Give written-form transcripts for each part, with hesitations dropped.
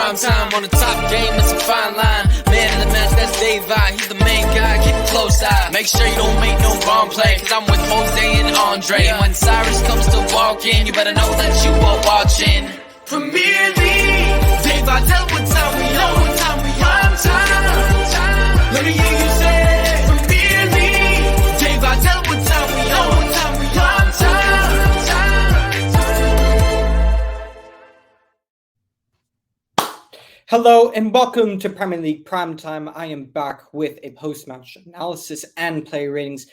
prime time on the top game, it's a fine line. Man of the match, that's Daveye, he's the main guy, keep a close eye. Make sure you don't make no wrong play, cause I'm with Jose and Andre. And when Cyrus comes to walk in, you better know that you are watching Premier League. Daveye, tell what time we on, prime time. Let me hear you say Premier League. Daveye, tell what time we on, prime time. Hello and welcome to Premier League Primetime. I am back with a post-match analysis and player ratings.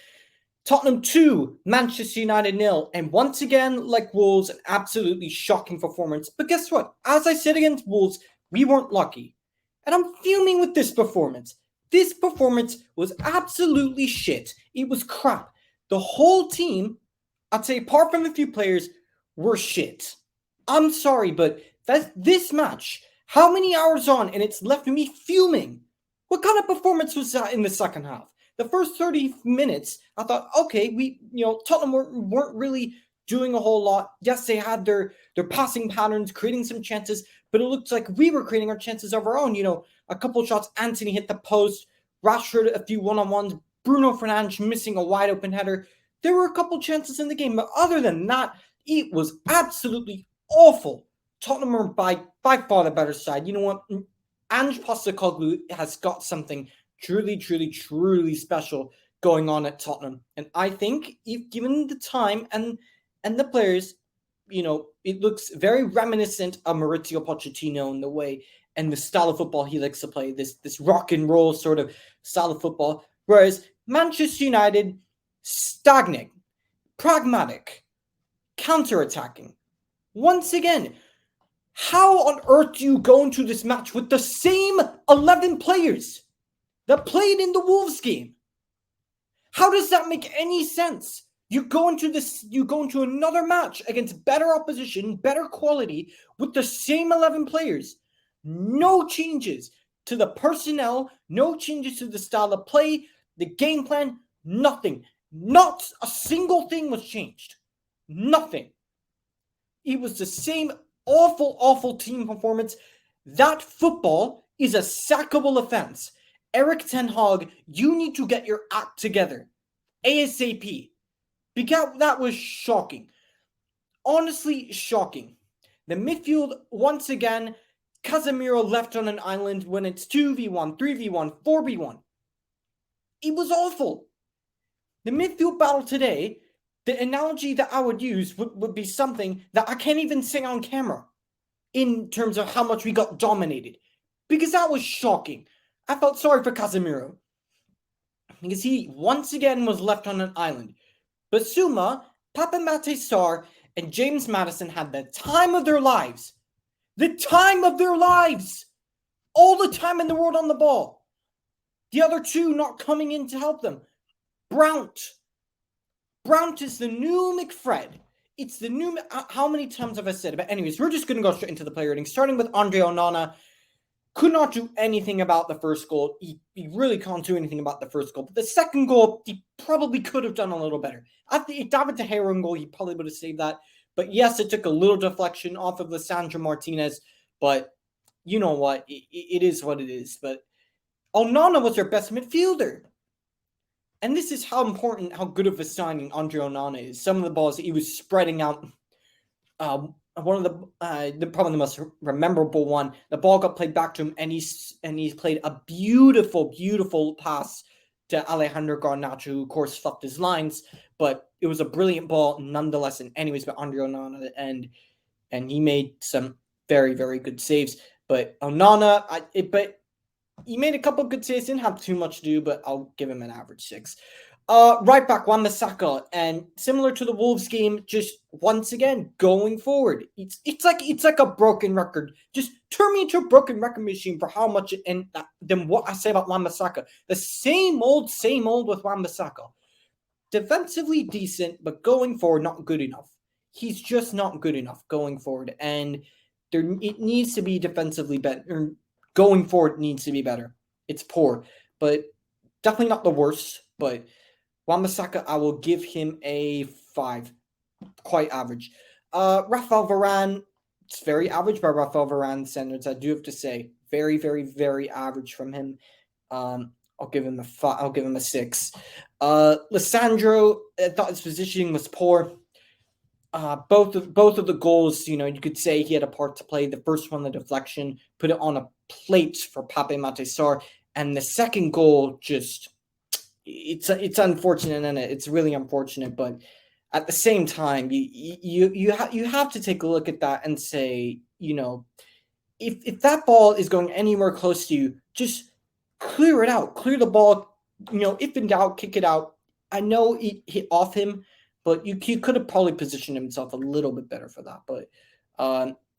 Tottenham 2, Manchester United 0. And once again, like Wolves, an absolutely shocking performance. But guess what? As I said against Wolves, we weren't lucky. And I'm fuming with this performance. This performance was absolutely shit. It was crap. The whole team, I'd say apart from a few players, were shit. I'm sorry, but this match... How many hours on and it's left me fuming? What kind of performance was that in the second half? The first 30 minutes, I thought, okay, Tottenham weren't really doing a whole lot. Yes, they had their passing patterns, creating some chances, but it looked like we were creating our chances of our own. A couple of shots, Anthony hit the post, Rashford a few one-on-ones, Bruno Fernandes missing a wide open header. There were a couple chances in the game, but other than that, it was absolutely awful. Tottenham are by far the better side. You know what? Ange Postecoglou has got something truly, truly, truly special going on at Tottenham. And I think, if given the time and the players, it looks very reminiscent of Maurizio Pochettino in the way and the style of football he likes to play, this rock and roll sort of style of football. Whereas Manchester United, stagnant, pragmatic, counter-attacking. Once again, how on earth do you go into this match with the same 11 players that played in the Wolves game? How does that make any sense? You go into another match against better opposition, better quality, with the same 11 players. No changes to the personnel, no changes to the style of play, the game plan, nothing. Not a single thing was changed. Nothing. It was the same awful team performance. That football is a sackable offense. Erik ten Hag, you need to get your act together. ASAP. Because that was shocking. Honestly, shocking. The midfield, once again, Casemiro left on an island when it's 2v1, 3v1, 4v1. It was awful. The midfield battle today, the analogy that I would use would be something that I can't even say on camera in terms of how much we got dominated. Because that was shocking. I felt sorry for Casemiro. Because he, once again, was left on an island. Basuma, Papa Mate Sarr, and James Maddison had the time of their lives. The time of their lives! All the time in the world on the ball. The other two not coming in to help them. Brount is the new McFred. It's the new... How many times have I said it? But anyways, we're just going to go straight into the player rating. Starting with Andre Onana. Could not do anything about the first goal. He really can't do anything about the first goal. But the second goal, he probably could have done a little better. At the David De Gea goal, he probably would have saved that. But yes, it took a little deflection off of Lisandro Martinez. But you know what? It is what it is. But Onana was their best midfielder. And this is how important, how good of a signing Andre Onana is. Some of the balls that he was spreading out. One of the probably the most memorable one. The ball got played back to him, and he played a beautiful pass to Alejandro Garnacho, who of course fluffed his lines. But it was a brilliant ball nonetheless. And anyways, but Andre Onana and he made some very, very good saves. But Onana, he made a couple good saves, didn't have too much to do, but I'll give him an average 6. Right back, Wan-Bissaka, and similar to the Wolves game, just once again going forward. It's like a broken record. Just turn me into a broken record machine for how much and then what I say about Wan-Bissaka. The same old with Wan-Bissaka. Defensively decent, but going forward not good enough. He's just not good enough going forward, and it needs to be defensively better. Going forward needs to be better. It's poor, but definitely not the worst. But Wan-Bissaka, I will give him a 5. Quite average. Rafael Varane, It's very average by Rafael Varane standards, I do have to say. Very, very, very average from him. I'll give him I'll give him a 6. Lissandro, I thought his positioning was poor. Both of the goals, you could say he had a part to play. The first one, the deflection, put it on a plate for Pape Matar, and the second goal it's unfortunate, and it's really unfortunate. But at the same time, you have to take a look at that and say, if that ball is going anywhere close to you, just clear it out, clear the ball. If in doubt, kick it out. I know it hit off him, but he could have probably positioned himself a little bit better for that. But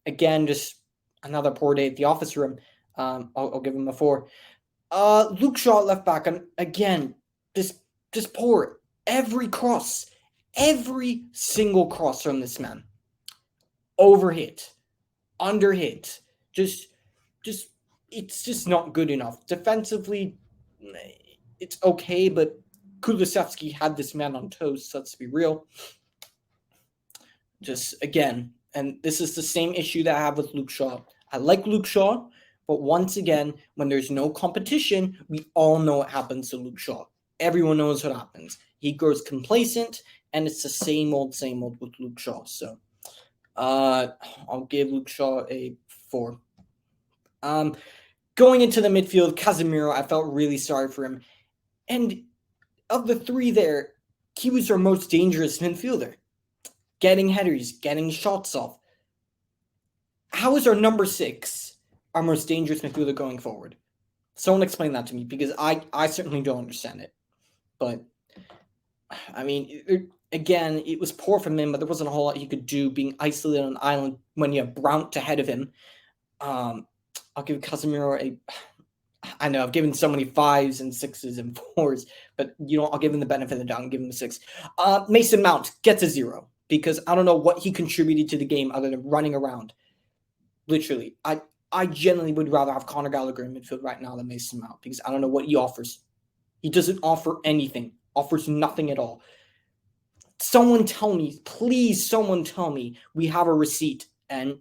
again, just another poor day at the office room. I'll give him a 4. Luke Shaw left back, and again, just poor. Every single cross from this man, overhit, underhit, just it's just not good enough. Defensively, it's okay, but Kulusevski had this man on toast, so let's be real. Just again, and this is the same issue that I have with Luke Shaw. I like Luke Shaw, but once again, when there's no competition, we all know what happens to Luke Shaw. Everyone knows what happens. He grows complacent, and it's the same old with Luke Shaw. So I'll give Luke Shaw a 4. Going into the midfield, Casemiro, I felt really sorry for him. And of the 3 there, he was our most dangerous midfielder. Getting headers, getting shots off. How is our number 6 our most dangerous midfielder going forward? Someone explain that to me, because I certainly don't understand it. But, I mean, again, it was poor from him, but there wasn't a whole lot he could do being isolated on an island when you have Brandt ahead of him. I'll give Casemiro I know I've given so many 5s and 6s and 4s, but I'll give him the benefit of the doubt and give him a 6. Mason Mount gets a 0, because I don't know what he contributed to the game other than running around. Literally, I genuinely would rather have Conor Gallagher in midfield right now than Mason Mount, because I don't know what he offers. He doesn't offer anything, offers nothing at all. Someone tell me, please, someone tell me we have a receipt and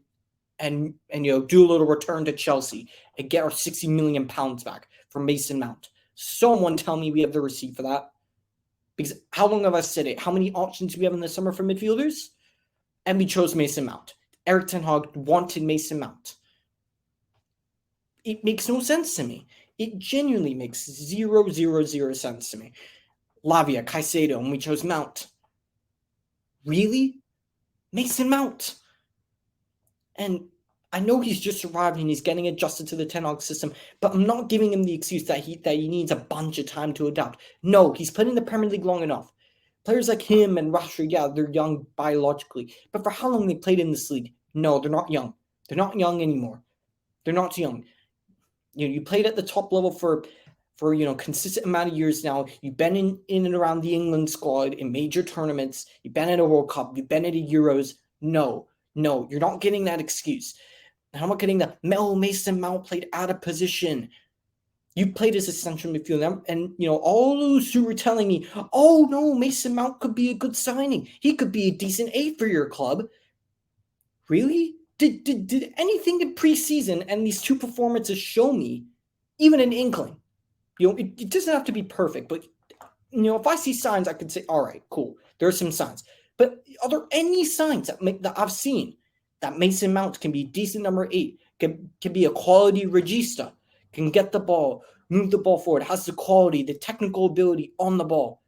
do a little return to Chelsea and get our £60 million back from Mason Mount. Someone tell me we have the receipt for that. Because how long have I said it? How many options do we have in the summer for midfielders? And we chose Mason Mount. Erik ten Hag wanted Mason Mount. It makes no sense to me. It genuinely makes zero sense to me. Lavia, Caicedo, and we chose Mount. Really? Mason Mount. And I know he's just arrived and he's getting adjusted to the Ten Hag system, but I'm not giving him the excuse that he needs a bunch of time to adapt. No, he's played in the Premier League long enough. Players like him and Rashford, yeah, they're young biologically, but for how long they played in this league? No, they're not young. They're not young anymore. They're not young. You played at the top level for consistent amount of years now. You've been in and around the England squad in major tournaments. You've been at a World Cup. You've been at a Euros. No, you're not getting that excuse. And I'm not getting that. Mason Mount played out of position. You played as a central midfielder, and all those who were telling me, "Oh no, Mason Mount could be a good signing. He could be a decent 8 for your club." Really? Did anything in preseason and these 2 performances show me even an inkling? It doesn't have to be perfect, but if I see signs, I could say, all right, cool. There are some signs. But are there any signs that I've seen that Mason Mount can be a decent number 8, can be a quality regista, can get the ball, move the ball forward, has the quality, the technical ability on the ball?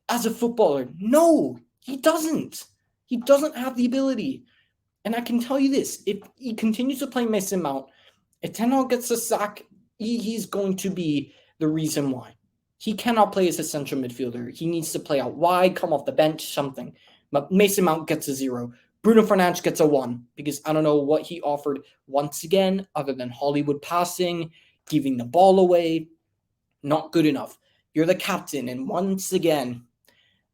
As a footballer, no, he doesn't. He doesn't have the ability. And I can tell you this, if he continues to play Mason Mount, if Ten Hag gets a sack, he's going to be the reason why. He cannot play as a central midfielder. He needs to play out wide, come off the bench, something. But Mason Mount gets a 0. Bruno Fernandes gets a 1, because I don't know what he offered once again, other than Hollywood passing, giving the ball away. Not good enough. You're the captain, and once again,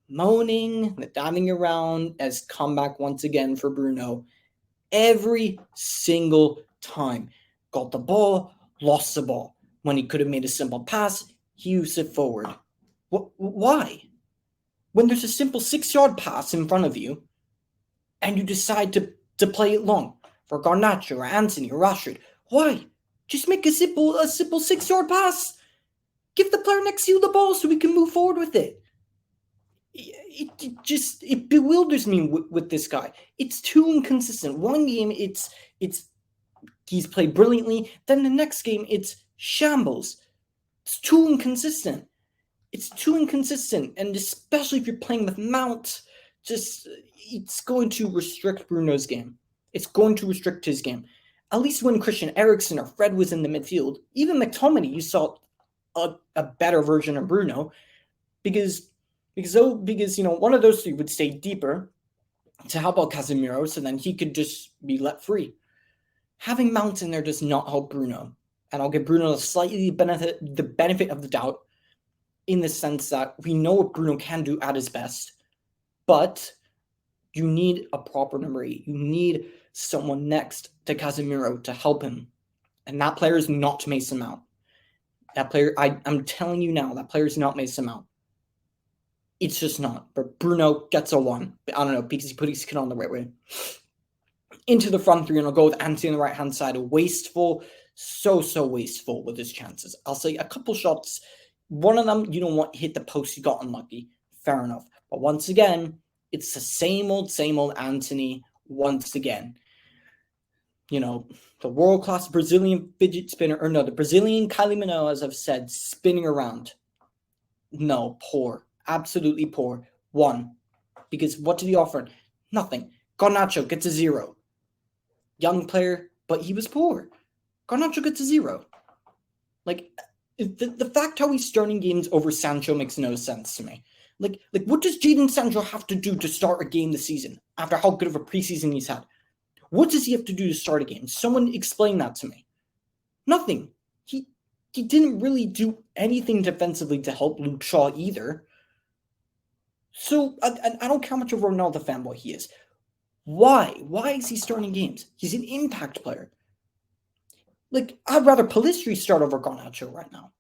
moaning, the diving around has come back once again for Bruno. Every single time. Got the ball, lost the ball. When he could have made a simple pass, he used it forward. Why? When there's a simple 6-yard pass in front of you, and you decide to play it long. for Garnacho or Anthony or Rashford. Why? Just make a simple 6-yard pass. Give the player next to you the ball so we can move forward with it. It bewilders me with this guy. It's too inconsistent. One game he's played brilliantly, then the next game it's shambles. It's too inconsistent. And especially if you're playing with Mount, it's going to restrict Bruno's game. It's going to restrict his game. At least when Christian Eriksen or Fred was in the midfield, even McTominay, you saw a better version of Bruno, because one of those three would stay deeper to help out Casemiro, so then he could just be let free. Having Mount in there does not help Bruno, and I'll give Bruno the benefit of the doubt, in the sense that we know what Bruno can do at his best, but you need a proper number 8. You need someone next to Casemiro to help him, and that player is not Mason Mount. That player, I'm telling you now, that player is not Mason Mount. It's just not. But Bruno gets a 1. I don't know, because he put his kid on the right way. Into the front three, and I'll go with Anthony on the right-hand side. Wasteful, so wasteful with his chances. I'll say a couple shots. One of them, hit the post, you got unlucky. Fair enough. But once again, it's the same old Anthony once again. The world-class Brazilian fidget spinner, the Brazilian Kylie Minogue, as I've said, spinning around. No, poor. Absolutely poor. 1. Because what did he offer? Nothing. Garnacho gets a 0. Young player, but he was poor. Garnacho gets a 0. Like, the fact how he's starting games over Sancho makes no sense to me. Like what does Jadon Sancho have to do to start a game this season after how good of a preseason he's had? What does he have to do to start a game? Someone explain that to me. Nothing. He didn't really do anything defensively to help Luke Shaw either. So I don't care how much of a Ronaldo fanboy he is. Why? Why is he starting games? He's an impact player. Like, I'd rather Pellistri start over Garnacho right now.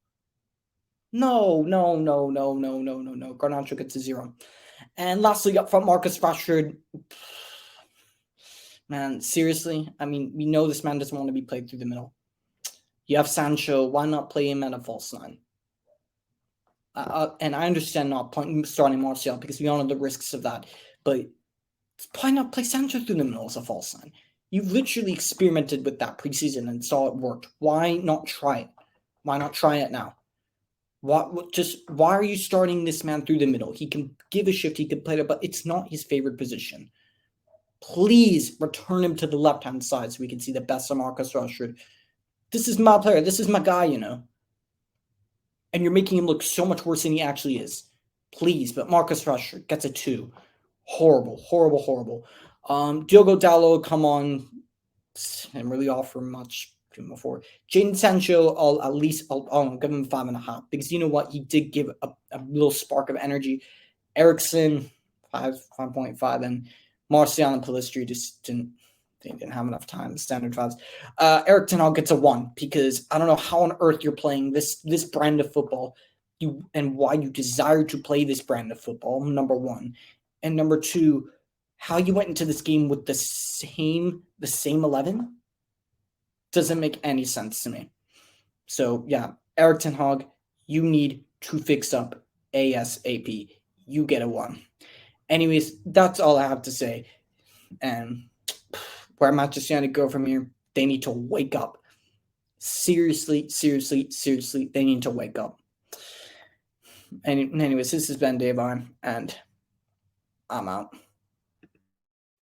No. Garnacho gets a 0. And lastly, up front, Marcus Rashford. Man, seriously? I mean, we know this man doesn't want to be played through the middle. You have Sancho. Why not play him at a false 9? And I understand not starting Martial, because we all know the risks of that. But why not play Sancho through the middle as a false 9? You've literally experimented with that preseason and saw it worked. Why not try it? Why not try it now? Why are you starting this man through the middle? He can give a shift, he can play it, but it's not his favorite position. Please return him to the left-hand side so we can see the best of Marcus Rashford. This is my player. This is my guy, And you're making him look so much worse than he actually is. Please, but Marcus Rashford gets a 2. Horrible. Diogo Dalot, come on. Didn't really offer much before. Jadon Sancho, I'll give him 5.5, because you know what? He did give a little spark of energy. Eriksen, 5.5, and Martial and Pellistri just didn't have enough time. Standard 5s. Eric Ten Hag gets a 1, because I don't know how on earth you're playing this brand of football, and why you desire to play this brand of football, number 1. And number 2, how you went into this game with the same 11 doesn't make any sense to me. So yeah, Eric Ten Hag, you need to fix up ASAP. You get a 1. Anyways, that's all I have to say. And where Manchester United go from here, they need to wake up. Seriously, they need to wake up. Anyways, this has been Daveye, and I'm out.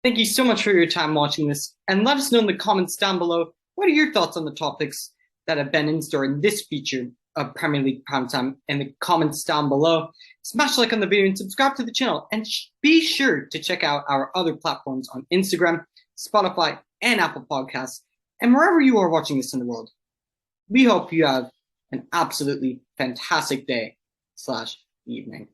Thank you so much for your time watching this, and let us know in the comments down below, what are your thoughts on the topics that have been in store in this feature of Premier League Primetime in the comments down below. Smash like on the video and subscribe to the channel, and be sure to check out our other platforms on Instagram, Spotify, and Apple Podcasts, and wherever you are watching this in the world. We hope you have an absolutely fantastic day / evening.